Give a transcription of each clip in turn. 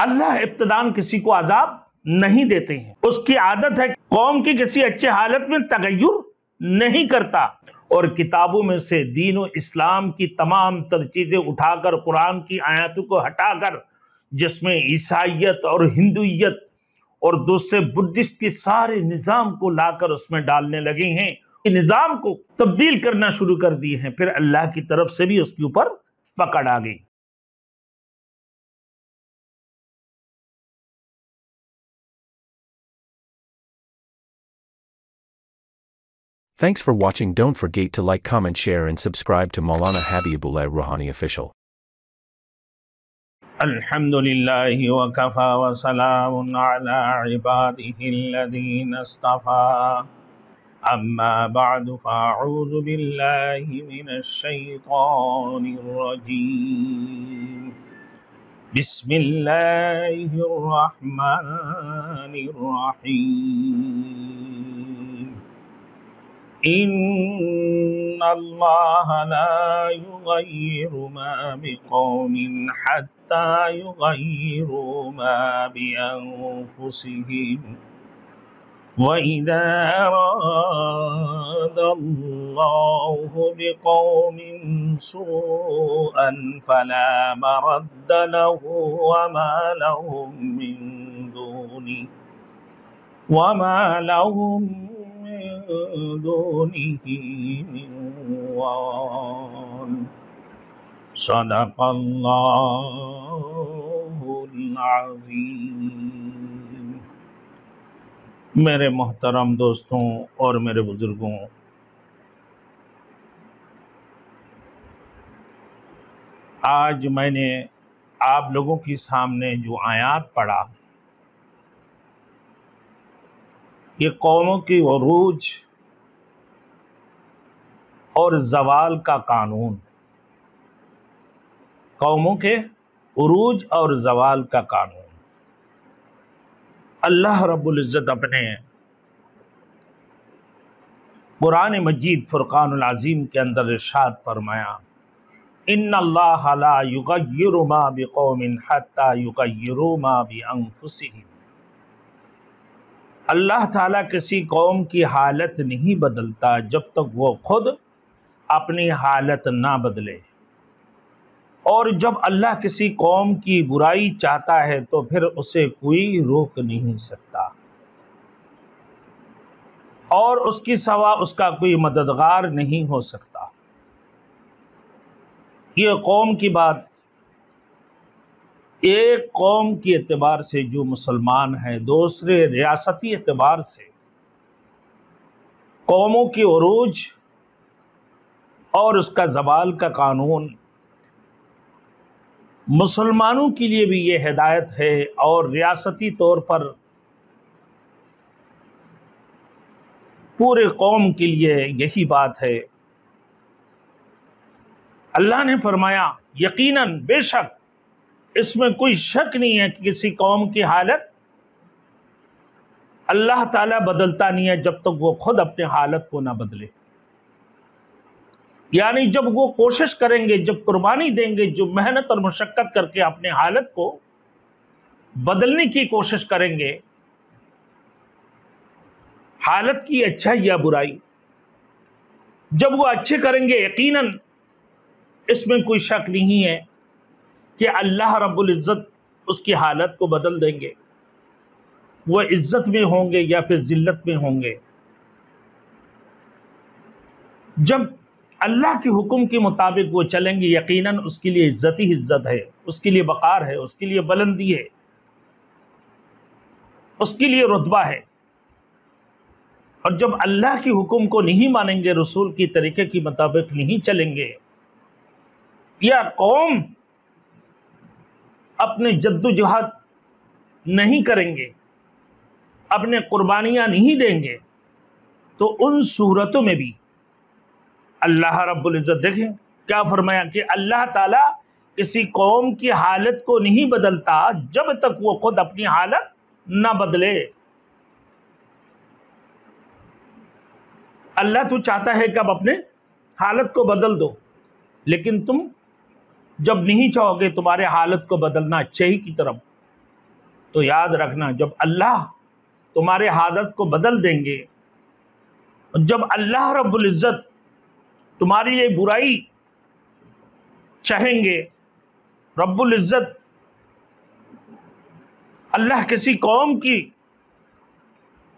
اللہ ابتداً کسی کو عذاب نہیں دیتے ہیں، اس کی عادت ہے قوم کی کسی اچھے حالت میں تغیر نہیں کرتا، اور کتابوں میں سے دین و اسلام کی تمام تر چیزیں اٹھا کر، قرآن کی آیاتوں کو ہٹا کر، جس میں عیسائیت اور ہندویت اور دوسرے بدھسٹ کے سارے نظام کو لا کر اس میں ڈالنے لگے ہیں، نظام کو تبدیل کرنا شروع کر دیے ہیں، پھر اللہ کی طرف سے بھی اس کے اوپر پکڑ آ گئی۔ Thanks for watching. Don't forget to like, comment, share and subscribe to Maulana Habibullah Rouhani Official. الحمدللہ وکفا وسلام علی عباده الذین اصطفى اما بعد فاعوذ باللہ من الشیطان الرجیم بسم اللہ الرحمن الرحیم ان اللہ لا یغیر ما بقوم حتی یغیروا ما بانفسهم وَإِذَا أَرَادَ اللَّهُ بِقَوْمٍ سُوءًا فَلَا مَرَدَّ لَهُ وَمَا لَهُم مِّن دُونِهِ مِن وَالٍ صدق اللہ العظیم۔ میرے محترم دوستوں اور میرے بزرگوں، آج میں نے آپ لوگوں کے سامنے جو آیات پڑھا، یہ قوموں کی عروج اور زوال کا قانون، قوموں کے عروج اور زوال کا قانون۔ اللہ رب العزت اپنے قرآن مجید فرقان العظیم کے اندر ارشاد فرمایا، ان اللہ لا یغیر ما بقوم حتی یغیروا ما بانفسهم۔ اللہ تعالیٰ کسی قوم کی حالت نہیں بدلتا جب تک وہ خود اپنی حالت نہ بدلے، اور جب اللہ کسی قوم کی برائی چاہتا ہے تو پھر اسے کوئی روک نہیں سکتا، اور اس کی سوا اس کا کوئی مددگار نہیں ہو سکتا۔ یہ قوم کی بات، ایک قوم کے اعتبار سے جو مسلمان ہیں، دوسرے ریاستی اعتبار سے قوموں کی عروج اور اس کا زوال کا قانون، مسلمانوں کے لیے بھی یہ ہدایت ہے، اور ریاستی طور پر پورے قوم کے لیے یہی بات ہے۔ اللہ نے فرمایا یقیناً بے شک اس میں کوئی شک نہیں ہے کہ کسی قوم کی حالت اللہ تعالیٰ بدلتا نہیں ہے جب تک وہ خود اپنے حالت کو نہ بدلے۔ یعنی جب وہ کوشش کریں گے، جب قربانی دیں گے، جو محنت اور مشقت کر کے اپنے حالت کو بدلنے کی کوشش کریں گے، حالت کی اچھائی یا برائی، جب وہ اچھے کریں گے، یقیناً اس میں کوئی شک نہیں ہے کہ اللہ رب العزت اس کی حالت کو بدل دیں گے، وہ عزت میں ہوں گے یا پھر ذلت میں ہوں گے۔ جب اللہ کے حکم کے مطابق وہ چلیں گے، یقیناً اس کے لیے عزت ہی عزت ہے، اس کے لیے وقار ہے، اس کے لیے بلندی ہے، اس کے لیے رتبہ ہے۔ اور جب اللہ کے حکم کو نہیں مانیں گے، رسول کی طریقے کے مطابق نہیں چلیں گے، یا قوم اپنے جد و جہد نہیں کریں گے، اپنے قربانیاں نہیں دیں گے، تو ان صورتوں میں بھی اللہ رب العزت دیکھیں کیا فرمایا کہ اللہ تعالیٰ کسی قوم کی حالت کو نہیں بدلتا جب تک وہ خود اپنی حالت نہ بدلے۔ اللہ تو چاہتا ہے کہ اب اپنے حالت کو بدل دو، لیکن تم جب نہیں چاہو گے تمہارے حالت کو بدلنا اچھائی کی طرف، تو یاد رکھنا جب اللہ تمہارے حالت کو بدل دیں گے، جب اللہ رب العزت تمہاری لیے برائی چاہیں گے، رب العزت اللہ کسی قوم کی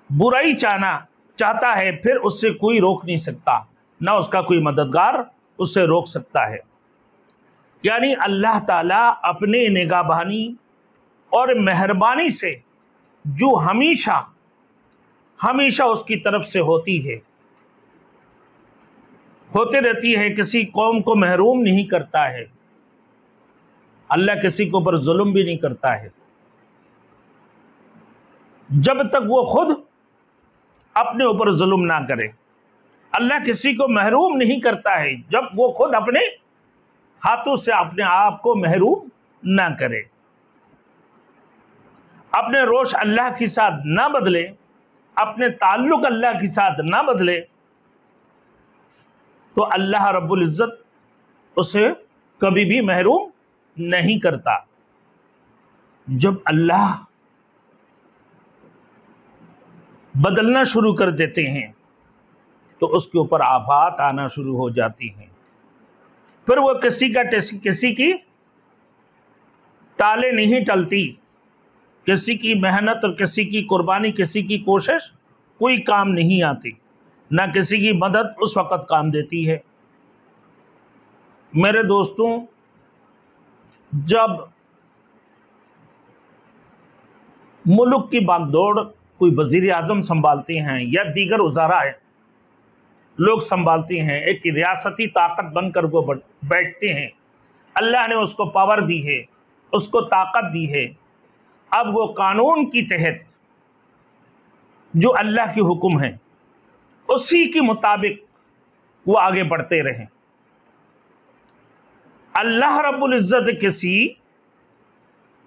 برائی چاہتا ہے، پھر اس سے کوئی روک نہیں سکتا، نہ اس کا کوئی مددگار اس سے روک سکتا ہے۔ یعنی اللہ تعالیٰ اپنے نگہبانی اور مہربانی سے جو ہمیشہ اس کی طرف سے ہوتے رہتی ہے، کسی قوم کو محروم نہیں کرتا ہے۔ اللہ کسی کے اوپر ظلم بھی نہیں کرتا ہے جب تک وہ خود اپنے اوپر ظلم نہ کرے۔ اللہ کسی کو محروم نہیں کرتا ہے جب وہ خود اپنے ہاتھوں سے اپنے آپ کو محروم نہ کرے۔ اپنے روش اللہ کے ساتھ نہ بدلے، اپنے تعلق اللہ کے ساتھ نہ بدلے، تو اللہ رب العزت اسے کبھی بھی محروم نہیں کرتا۔ جب اللہ بدلنا شروع کر دیتے ہیں تو اس کے اوپر آفات آنا شروع ہو جاتی ہیں، پھر وہ کسی کی ٹالے نہیں ٹلتی، کسی کی محنت اور کسی کی قربانی، کسی کی کوشش کوئی کام نہیں آتی، نہ کسی کی مدد اس وقت کام دیتی ہے۔ میرے دوستوں، جب ملک کی باغ دوڑ کوئی وزیر اعظم سنبھالتے ہیں یا دیگر وزراء لوگ سنبھالتے ہیں، ایک ریاستی طاقت بن کر وہ بیٹھتے ہیں، اللہ نے اس کو پاور دی ہے، اس کو طاقت دی ہے، اب وہ قانون کی تحت جو اللہ کی حکم ہے اسی کے مطابق وہ آگے بڑھتے رہیں۔ اللہ رب العزت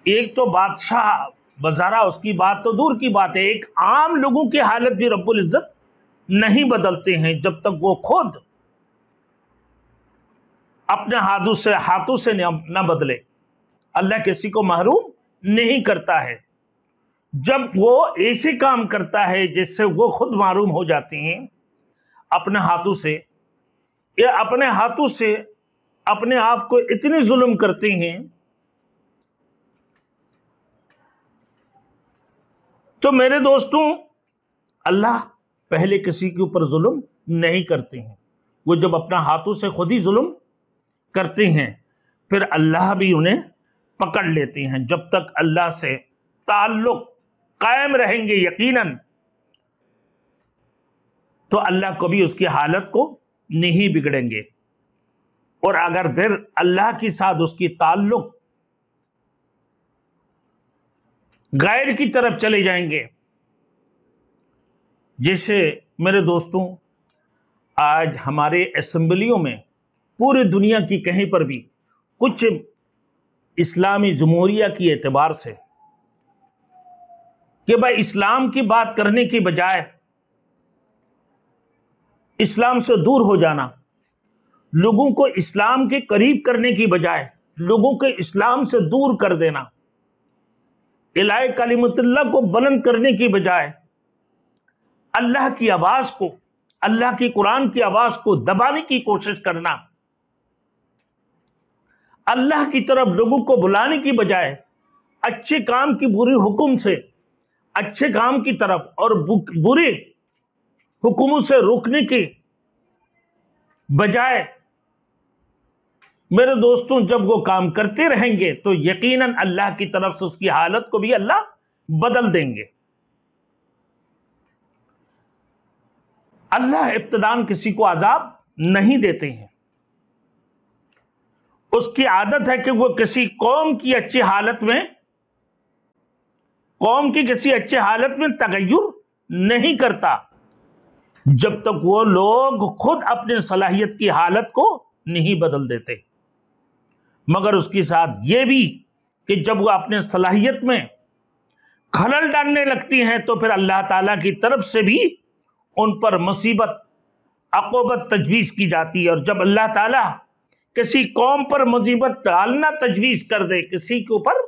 ایک تو بادشاہ وزراء اس کی بات تو دور کی بات ہے، ایک عام لوگوں کی حالت بھی رب العزت نہیں بدلتے ہیں جب تک وہ خود اپنے ہاتھوں سے نہ بدلے۔ اللہ کسی کو محروم نہیں کرتا ہے، جب وہ ایسے کام کرتا ہے جس سے وہ خود محروم ہو جاتے ہیں اپنے ہاتھوں سے، یا اپنے ہاتھوں سے اپنے آپ کو اتنے ظلم کرتے ہیں، تو میرے دوستوں اللہ پہلے کسی کے اوپر ظلم نہیں کرتے ہیں، وہ جب اپنا ہاتھوں سے خود ہی ظلم کرتے ہیں پھر اللہ بھی انہیں پکڑ لیتے ہیں۔ جب تک اللہ سے تعلق قائم رہیں گے یقیناً تو اللہ کبھی اس کی حالت کو نہیں بگڑیں گے، اور اگر پھر اللہ کے ساتھ اس کی تعلق غیر کی طرف چلے جائیں گے، جیسے میرے دوستوں آج ہمارے اسمبلیوں میں پوری دنیا کی کہیں پر بھی کچھ اسلامی جمہوریہ کی اعتبار سے کہ بھائی اسلام کی بات کرنے کی بجائے اسلام سے دور ہو جانا، لوگوں کو اسلام کے قریب کرنے کی بجائے لوگوں کو اسلام سے دور کر دینا، الہ کلمۃ اللہ کو بلند کرنے کی بجائے اللہ کی آواز کو، اللہ کی قرآن کی آواز کو دبانے کی کوشش کرنا، اللہ کی طرف لوگوں کو بلانے کی بجائے اچھے کام کی بری حکم سے اچھے کام کی طرف اور برے حکموں سے روکنے کی بجائے میرے دوستوں جب وہ کام کرتے رہیں گے تو یقیناً اللہ کی طرف سے اس کی حالت کو بھی اللہ بدل دیں گے۔ اللہ ابتداً کسی کو عذاب نہیں دیتے ہیں، اس کی عادت ہے کہ وہ کسی قوم کی اچھی حالت میں کسی اچھے حالت میں تغیر نہیں کرتا جب تک وہ لوگ خود اپنے صلاحیت کی حالت کو نہیں بدل دیتے، مگر اس کے ساتھ یہ بھی کہ جب وہ اپنے صلاحیت میں خلل ڈالنے لگتی ہیں تو پھر اللہ تعالیٰ کی طرف سے بھی ان پر مصیبت عقوبت تجویز کی جاتی ہے۔ اور جب اللہ تعالیٰ کسی قوم پر مصیبت ڈالنا تجویز کر دے، کسی کے اوپر